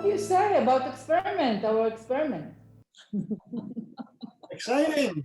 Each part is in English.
do you say about experiment, our experiment? Exciting.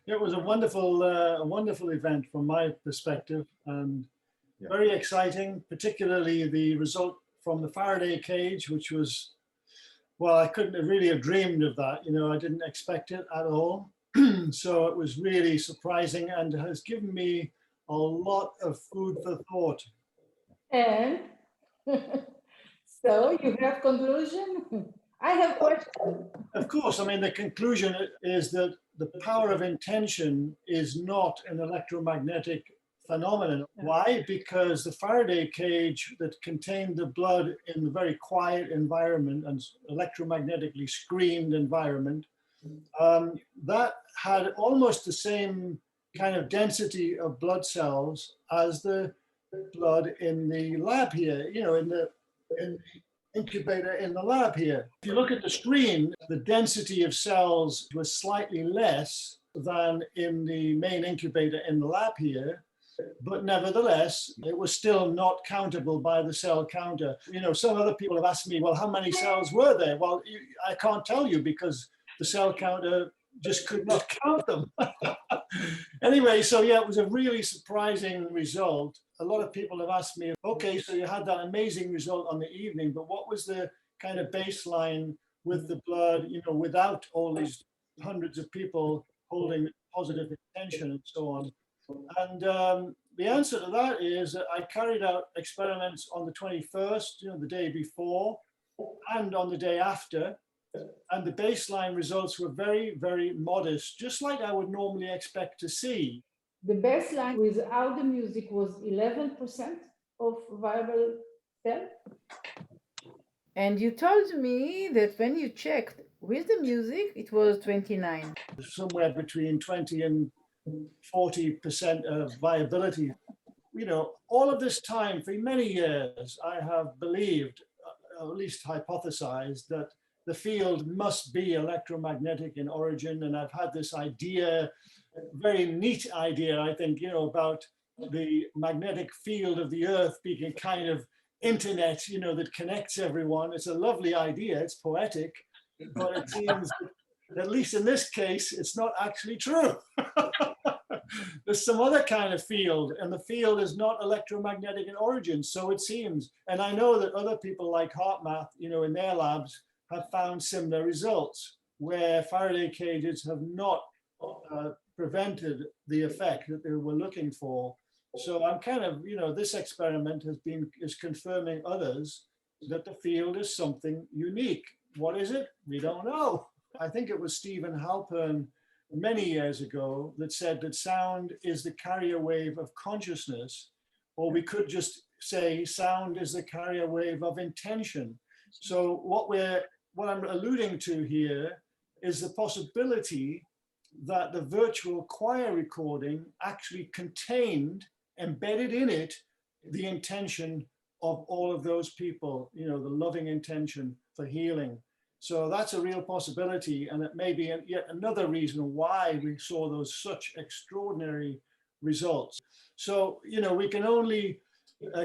It was a wonderful event from my perspective, and very exciting, particularly the result from the Faraday cage, which was, well, I couldn't have really have dreamed of that. You know, I didn't expect it at all. So it was really surprising and has given me a lot of food for thought. And so you have conclusion? I have question. Of course, I mean, the conclusion is that the power of intention is not an electromagnetic phenomenon. Why? Because the Faraday cage that contained the blood in a very quiet environment and electromagnetically screened environment, that had almost the same kind of density of blood cells as the blood in the lab here, you know, in the incubator in the lab here. If you look at the screen, the density of cells was slightly less than in the main incubator in the lab here, but nevertheless, it was still not countable by the cell counter. You know, some other people have asked me, well, how many cells were there? Well, I can't tell you because the cell counter just could not count them. Anyway, so yeah, it was a really surprising result. A lot of people have asked me, okay, so you had that amazing result on the evening, but what was the kind of baseline with the blood, you know, without all these hundreds of people holding positive intention and so on? And the answer to that is that I carried out experiments on the 21st, you know, the day before, and on the day after. And the baseline results were very, very modest, just like I would normally expect to see. The baseline without the music was 11% of viable cell. And you told me that when you checked with the music, it was 29. Somewhere between 20 and 40% of viability. You know, all of this time, for many years, I have believed, or at least hypothesized, that the field must be electromagnetic in origin. And I've had this idea, very neat idea, I think, you know, about the magnetic field of the earth being a kind of internet, you know, that connects everyone. It's a lovely idea, it's poetic, but it seems, at least in this case, it's not actually true. There's some other kind of field, and the field is not electromagnetic in origin, so it seems. And I know that other people like HeartMath, you know, in their labs have found similar results where Faraday cages have not prevented the effect that they were looking for. So I'm kind of, you know, this experiment is confirming others that the field is something unique. What is it? We don't know. I think it was Stephen Halpern many years ago that said that sound is the carrier wave of consciousness, or we could just say sound is the carrier wave of intention. So what I'm alluding to here is the possibility that the virtual choir recording actually contained, embedded in it, the intention of all of those people, you know, the loving intention for healing. So that's a real possibility, and it may be yet another reason why we saw those such extraordinary results. So, you know, we can only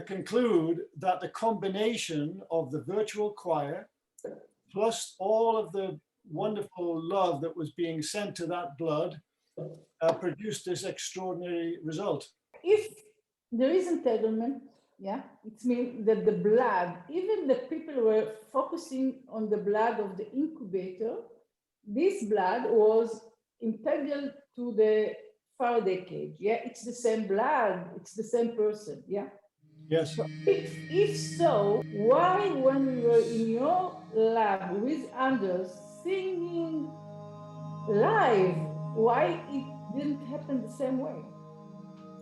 conclude that the combination of the virtual choir plus all of the wonderful love that was being sent to that blood produced this extraordinary result. If there is entanglement, yeah, it means that the blood, even the people were focusing on the blood of the incubator, this blood was integral to the Faraday cage. Yeah, it's the same blood, it's the same person. Yeah. Yes. So if so, why when we were in your lab with Anders singing live, why it didn't happen the same way?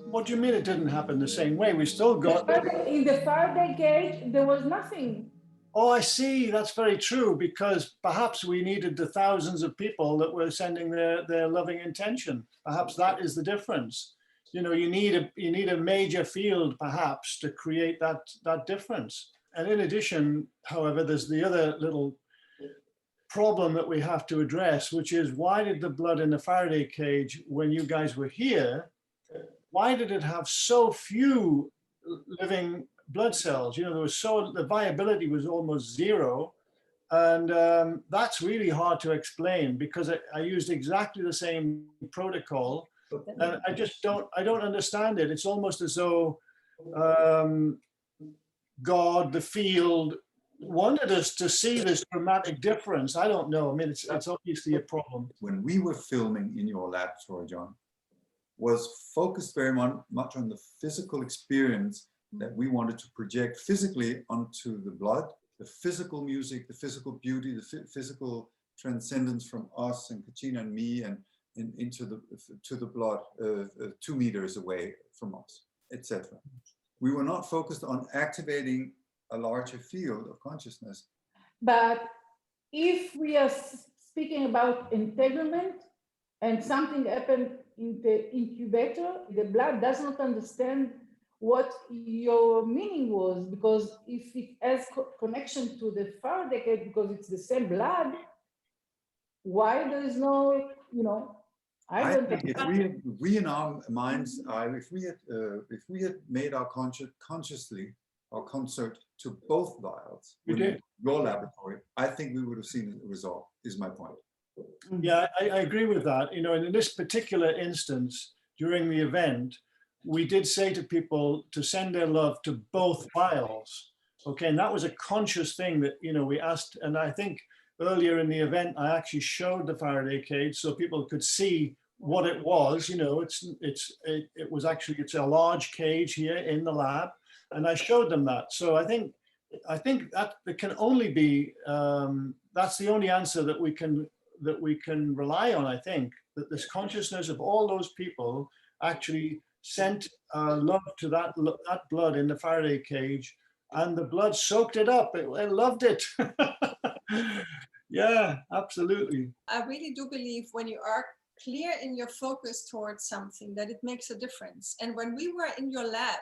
What do you mean it didn't happen the same way? We still got... In the Faraday cage, there was nothing. Oh, I see. That's very true, because perhaps we needed the thousands of people that were sending their loving intention. Perhaps that is the difference. You know, you need a major field, perhaps, to create that difference. And in addition, however, there's the other little problem that we have to address, which is, why did the blood in the Faraday cage, when you guys were here, why did it have so few living blood cells. You know, the viability was almost zero. And that's really hard to explain because I used exactly the same protocol. And I don't understand it. It's almost as though um, God, the field, wanted us to see this dramatic difference. I don't know. I mean, it's obviously a problem. When we were filming in your laboratory, John, was focused very much on the physical experience that we wanted to project physically onto the blood, the physical music, the physical beauty, the physical transcendence from us and Katrina and me and into the blood 2 meters away from us, etc. We were not focused on activating a larger field of consciousness. But if we are speaking about entanglement and something happened in the incubator, the blood does not understand what your meaning was, because if it has connection to the Faraday cage, because it's the same blood, why there is no, I think if we in our minds, if we had made our consciously our concert to both vials in your laboratory, I think we would have seen a result, is my point. Yeah, I agree with that. You know, and in this particular instance, during the event, we did say to people to send their love to both vials. Okay, and that was a conscious thing that, we asked. And I think earlier in the event, I actually showed the Faraday cage so people could see what it was. It's a large cage here in the lab, and I showed them that. So I think that it can only be that's the only answer that we can rely on. I think that this consciousness of all those people actually sent love to that blood in the Faraday cage, and the blood soaked it up. It loved it. Yeah, absolutely. I really do believe when you are clear in your focus towards something, that it makes a difference. And when we were in your lab,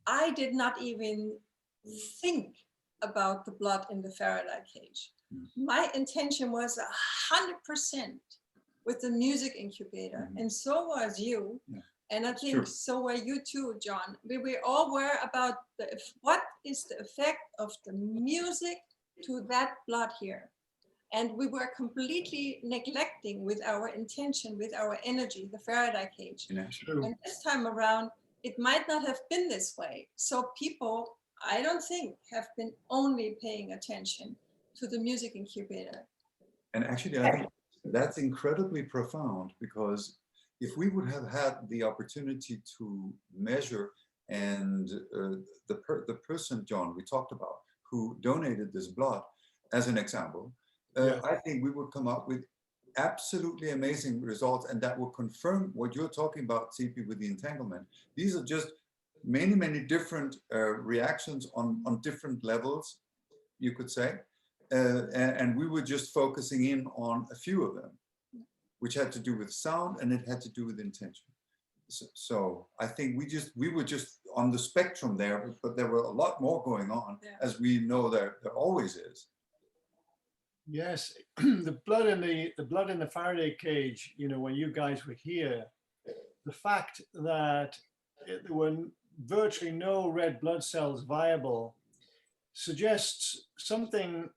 I did not even think about the blood in the Faraday cage. My intention was 100% with the music incubator, and so was you. Yeah. And I think so were you too, John. We all were about what is the effect of the music to that blood here. And we were completely neglecting with our intention, with our energy, the Faraday cage. Yeah, and this time around, it might not have been this way. So people, I don't think, have been only paying attention to the music incubator. And actually, I think that's incredibly profound, because if we would have had the opportunity to measure, and the person, John, we talked about, who donated this blood, as an example, I think we would come up with absolutely amazing results, and that will confirm what you're talking about, CP, with the entanglement. These are just many, many different reactions on different levels, you could say. And we were just focusing in on a few of them, which had to do with sound, and it had to do with intention. So I think we were just on the spectrum there, but there were a lot more going on, as we know there always is. Yes, the blood in the Faraday cage, when you guys were here, the fact that there were virtually no red blood cells viable suggests something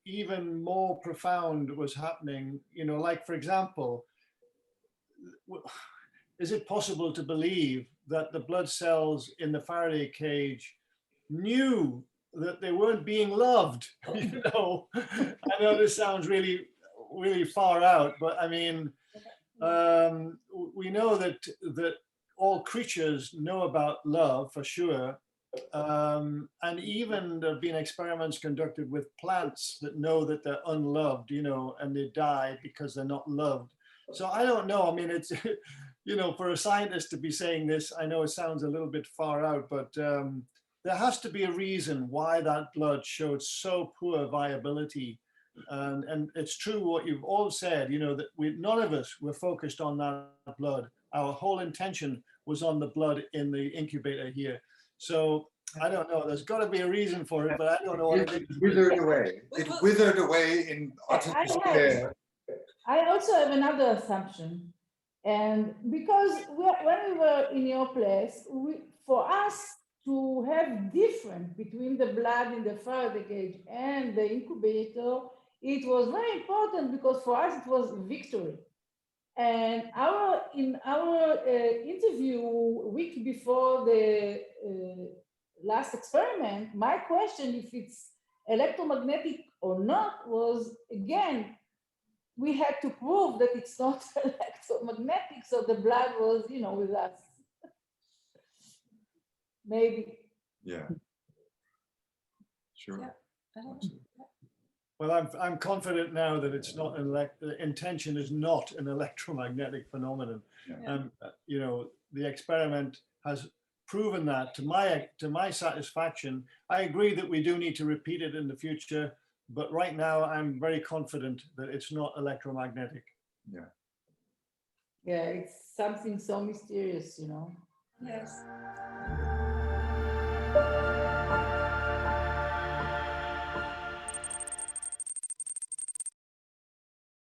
even more profound was happening. Like, for example, is it possible to believe that the blood cells in the Faraday cage knew that they weren't being loved? I know this sounds really, really far out, but I mean, we know that all creatures know about love for sure. And even there have been experiments conducted with plants that know that they're unloved, and they die because they're not loved. So I don't know. I mean, it's, for a scientist to be saying this, I know it sounds a little bit far out, but there has to be a reason why that blood showed so poor viability. And it's true what you've all said, that none of us were focused on that blood. Our whole intention was on the blood in the incubator here. So I don't know, there's got to be a reason for it, but I don't know what it is. It withered away. It withered away in utter despair. I also have another assumption. And because when we were in your place, for us, to have difference between the blood in the Faraday cage and the incubator, it was very important because for us it was victory. And in our interview week before the last experiment, my question if it's electromagnetic or not was, again, we had to prove that it's not electromagnetic, so the blood was, with us. Maybe. Yeah. Sure. Yeah. Absolutely. Well, I'm confident now that it's not the intention is not an electromagnetic phenomenon. Yeah. And the experiment has proven that to my satisfaction. I agree that we do need to repeat it in the future, but right now I'm very confident that it's not electromagnetic. Yeah. Yeah, it's something so mysterious, Yes.